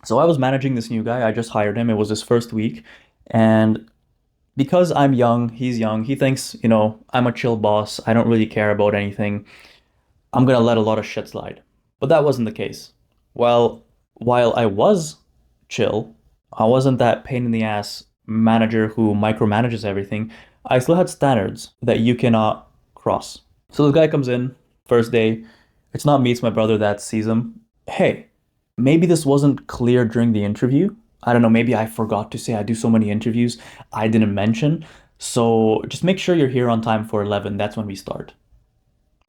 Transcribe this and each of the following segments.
So I was managing this new guy. I just hired him. It was his first week. And because I'm young, he's young, he thinks, I'm a chill boss. I don't really care about anything. I'm going to let a lot of shit slide. But that wasn't the case. Well, while I was chill, I wasn't that pain in the ass manager who micromanages everything. I still had standards that you cannot cross. So the guy comes in, first day. It's not me, it's my brother that sees him. Hey, maybe this wasn't clear during the interview. I don't know, maybe I forgot to say I do so many interviews I didn't mention. So just make sure you're here on time for 11. That's when we start.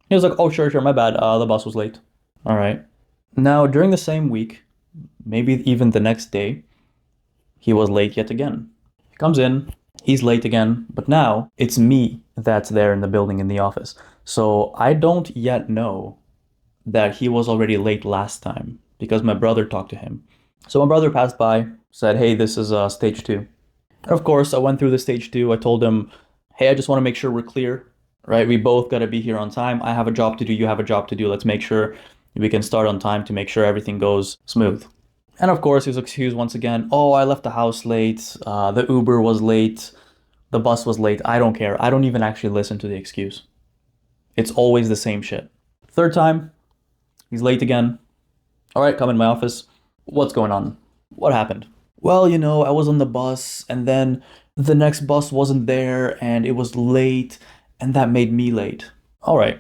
He was like, oh, sure, sure, my bad. The bus was late. All right. Now, during the same week, maybe even the next day, he was late yet again. He comes in, he's late again, but now it's me that's there in the building in the office. So I don't yet know that he was already late last time because my brother talked to him. So my brother passed by, said, hey, this is stage two. And of course, I went through the stage two. I told him, hey, I just want to make sure we're clear, right? We both got to be here on time. I have a job to do. You have a job to do. Let's make sure we can start on time to make sure everything goes smooth. And of course, he was excused once again. Oh, I left the house late. The Uber was late. The bus was late. I don't care. I don't even actually listen to the excuse. It's always the same shit. Third time, he's late again. All right, come in my office. What's going on? What happened? Well, I was on the bus and then the next bus wasn't there and it was late and that made me late. All right.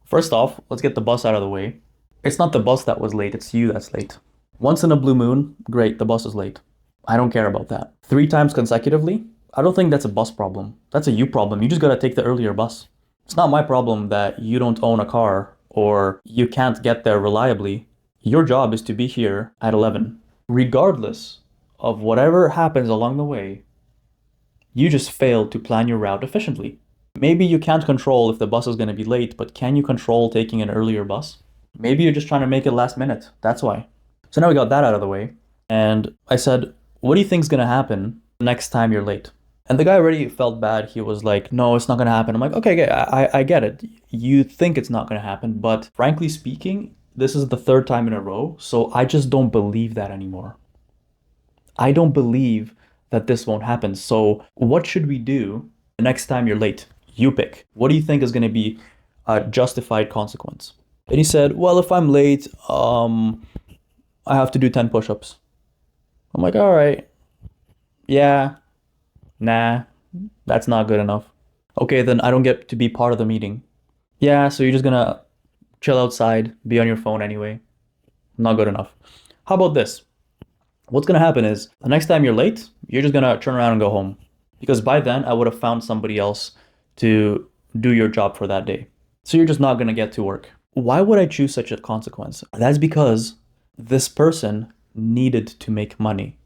First off, let's get the bus out of the way. It's not the bus that was late, it's you that's late. Once in a blue moon, great, the bus is late. I don't care about that. 3 times consecutively, I don't think that's a bus problem. That's a you problem. You just gotta take the earlier bus. It's not my problem that you don't own a car or you can't get there reliably. Your job is to be here at 11. Regardless of whatever happens along the way, you just failed to plan your route efficiently. Maybe you can't control if the bus is going to be late, but can you control taking an earlier bus? Maybe you're just trying to make it last minute. That's why. So now we got that out of the way. And I said, what do you think is going to happen next time you're late? And the guy already felt bad. He was like, no, it's not going to happen. I'm like, okay, I get it. You think it's not going to happen. But frankly speaking, this is the third time in a row. So I just don't believe that anymore. I don't believe that this won't happen. So what should we do the next time you're late? You pick. What do you think is going to be a justified consequence? And he said, well, if I'm late, I have to do 10 push-ups. I'm like, all right. Yeah. Nah. That's not good enough. Okay, then I don't get to be part of the meeting. Yeah, so you're just going to chill outside, be on your phone anyway. Not good enough. How about this? What's going to happen is the next time you're late, you're just going to turn around and go home. Because by then, I would have found somebody else to do your job for that day. So you're just not going to get to work. Why would I choose such a consequence? That's because this person needed to make money.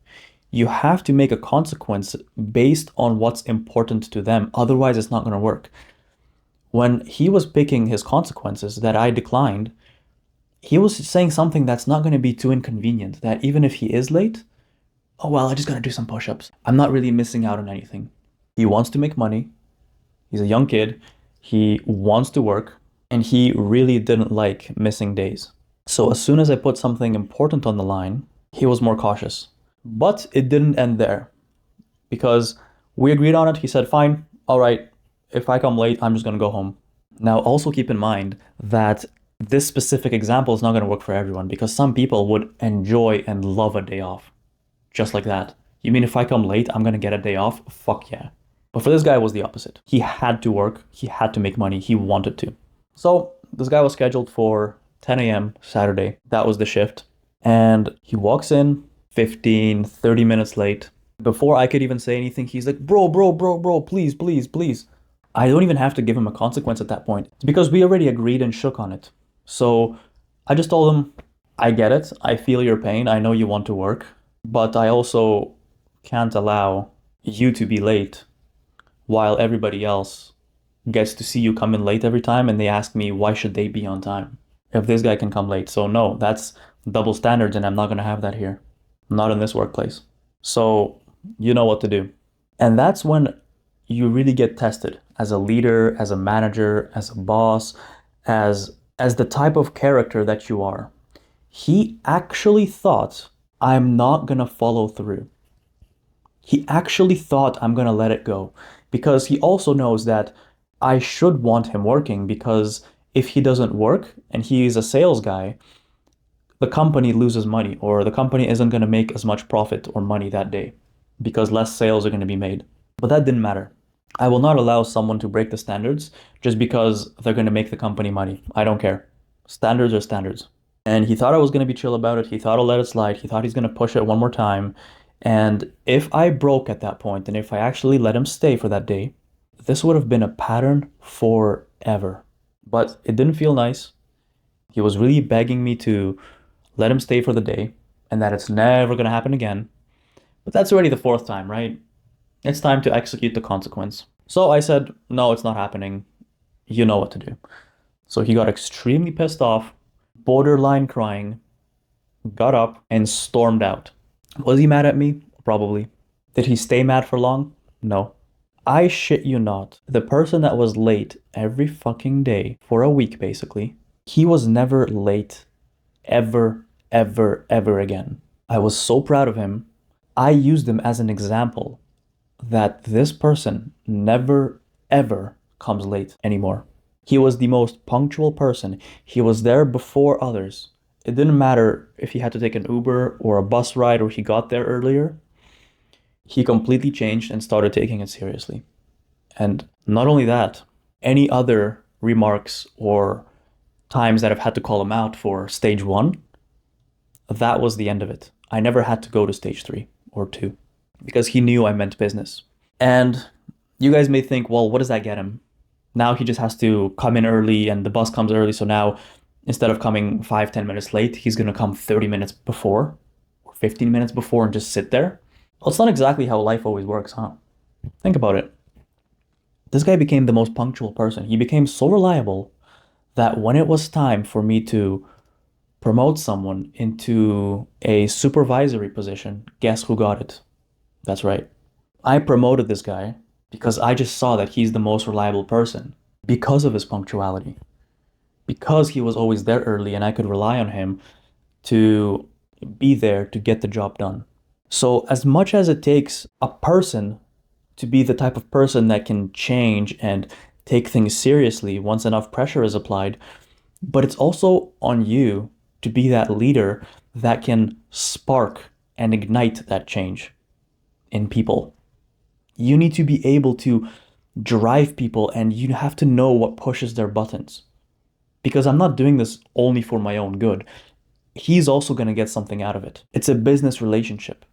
You have to make a consequence based on what's important to them. Otherwise, it's not going to work. When he was picking his consequences that I declined, he was saying something that's not going to be too inconvenient, that even if he is late, oh, well, I just got to do some push-ups. I'm not really missing out on anything. He wants to make money. He's a young kid. He wants to work, and he really didn't like missing days. So as soon as I put something important on the line, he was more cautious. But it didn't end there because we agreed on it. He said, fine, all right, if I come late, I'm just going to go home. Now, also keep in mind that this specific example is not going to work for everyone because some people would enjoy and love a day off. Just like that. You mean if I come late, I'm going to get a day off? Fuck yeah. But for this guy, it was the opposite. He had to work. He had to make money. He wanted to. So this guy was scheduled for 10 a.m. Saturday. That was the shift. And he walks in 15, 30 minutes late. Before I could even say anything, he's like, bro, please, please, please. I don't even have to give him a consequence at that point. It's because we already agreed and shook on it. So I just told him, I get it. I feel your pain. I know you want to work. But I also can't allow you to be late while everybody else gets to see you come in late every time and they ask me why should they be on time if this guy can come late. So no, that's double standards and I'm not going to have that here. Not in this workplace. So you know what to do. And that's when you really get tested as a leader, as a manager, as a boss, as the type of character that you are. He actually thought I'm not gonna follow through. He actually thought I'm gonna let it go because he also knows that I should want him working because if he doesn't work and he's a sales guy, the company loses money or the company isn't going to make as much profit or money that day because less sales are going to be made. But that didn't matter. I will not allow someone to break the standards just because they're going to make the company money. I don't care. Standards are standards. And he thought I was going to be chill about it. He thought I'll let it slide. He thought he's going to push it one more time. And if I broke at that point and if I actually let him stay for that day, this would have been a pattern forever. But it didn't feel nice. He was really begging me to let him stay for the day and that it's never going to happen again. But that's already the fourth time, right? It's time to execute the consequence. So I said, no, it's not happening. You know what to do. So he got extremely pissed off, borderline crying, got up, and stormed out. Was he mad at me? Probably. Did he stay mad for long? No. I shit you not. The person that was late every fucking day for a week, basically, he was never late ever, ever, ever again. I was so proud of him. I used him as an example that this person never, ever comes late anymore. He was the most punctual person. He was there before others. It didn't matter if he had to take an Uber or a bus ride or he got there earlier. He completely changed and started taking it seriously. And not only that, any other remarks or times that I've had to call him out for stage one, that was the end of it. I never had to go to stage 3 or 2 because he knew I meant business. And you guys may think, well, what does that get him? Now he just has to come in early and the bus comes early. So now instead of coming 5-10 minutes late, he's going to come 30 minutes before or 15 minutes before and just sit there. Well, it's not exactly how life always works, huh? Think about it. This guy became the most punctual person. He became so reliable that when it was time for me to promote someone into a supervisory position, guess who got it? That's right. I promoted this guy because I just saw that he's the most reliable person because of his punctuality, because he was always there early and I could rely on him to be there to get the job done. So as much as it takes a person to be the type of person that can change and take things seriously once enough pressure is applied, but it's also on you to be that leader that can spark and ignite that change in people. You need to be able to drive people and you have to know what pushes their buttons. Because I'm not doing this only for my own good. He's also going to get something out of it. It's a business relationship.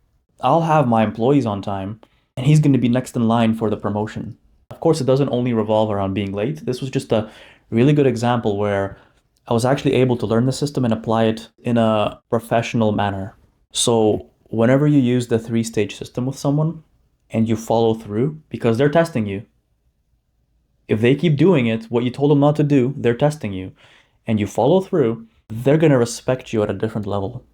I'll have my employees on time and he's going to be next in line for the promotion. Of course, it doesn't only revolve around being late. This was just a really good example where I was actually able to learn the system and apply it in a professional manner. So whenever you use the 3-stage system with someone and you follow through, because they're testing you, if they keep doing it, what you told them not to do, they're testing you, and you follow through, they're going to respect you at a different level.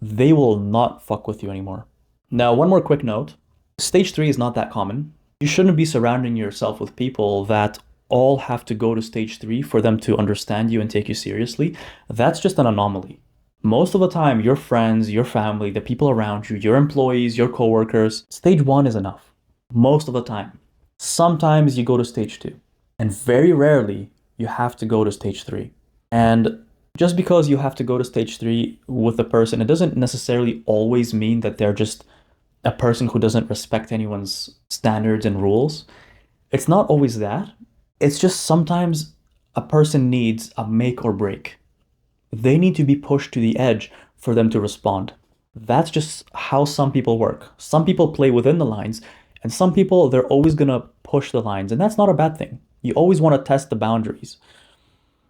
They will not fuck with you anymore. Now, one more quick note. Stage 3 is not that common. You shouldn't be surrounding yourself with people that all have to go to stage 3 for them to understand you and take you seriously. That's just an anomaly. Most of the time, your friends, your family, the people around you, your employees, your coworkers, stage 1 is enough. Most of the time. Sometimes you go to stage 2. And very rarely you have to go to stage 3. And just because you have to go to stage 3 with a person, it doesn't necessarily always mean that they're just a person who doesn't respect anyone's standards and rules. It's not always that. It's just sometimes a person needs a make or break. They need to be pushed to the edge for them to respond. That's just how some people work. Some people play within the lines, and some people, they're always going to push the lines, and that's not a bad thing. You always want to test the boundaries.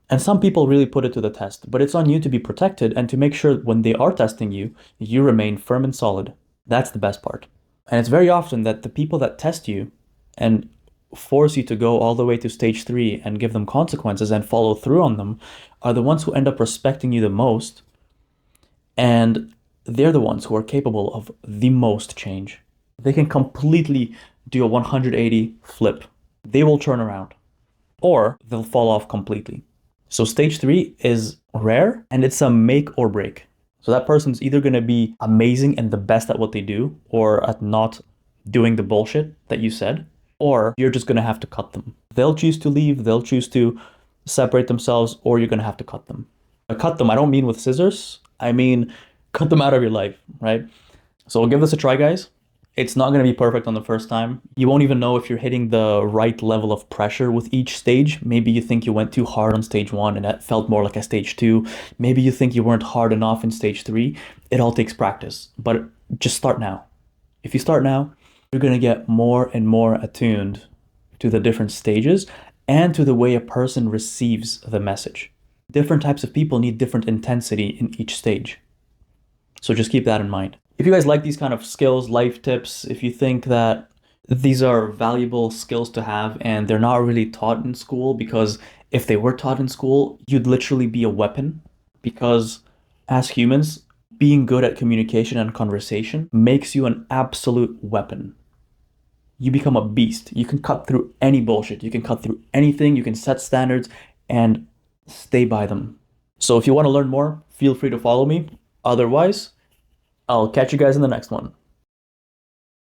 And some people really put it to the test, but it's on you to be protected and to make sure when they are testing you, you remain firm and solid. That's the best part. And it's very often that the people that test you and force you to go all the way to stage 3 and give them consequences and follow through on them are the ones who end up respecting you the most. And they're the ones who are capable of the most change. They can completely do a 180 flip. They will turn around or they'll fall off completely. So stage 3 is rare and it's a make or break. So that person's either going to be amazing and the best at what they do or at not doing the bullshit that you said, or you're just going to have to cut them. They'll choose to leave, they'll choose to separate themselves, or you're going to have to cut them. Cut them, I don't mean with scissors. I mean, cut them out of your life, right? So we'll give this a try, guys. It's not going to be perfect on the first time. You won't even know if you're hitting the right level of pressure with each stage. Maybe you think you went too hard on stage 1 and that felt more like a stage 2. Maybe you think you weren't hard enough in stage 3. It all takes practice, but just start now. If you start now, you're going to get more and more attuned to the different stages and to the way a person receives the message. Different types of people need different intensity in each stage. So just keep that in mind. If you guys like these kind of skills, life tips, if you think that these are valuable skills to have and they're not really taught in school, because if they were taught in school, you'd literally be a weapon. Because as humans, being good at communication and conversation makes you an absolute weapon. You become a beast. You can cut through any bullshit. You can cut through anything. You can set standards and stay by them. So if you want to learn more, feel free to follow me. Otherwise, I'll catch you guys in the next one.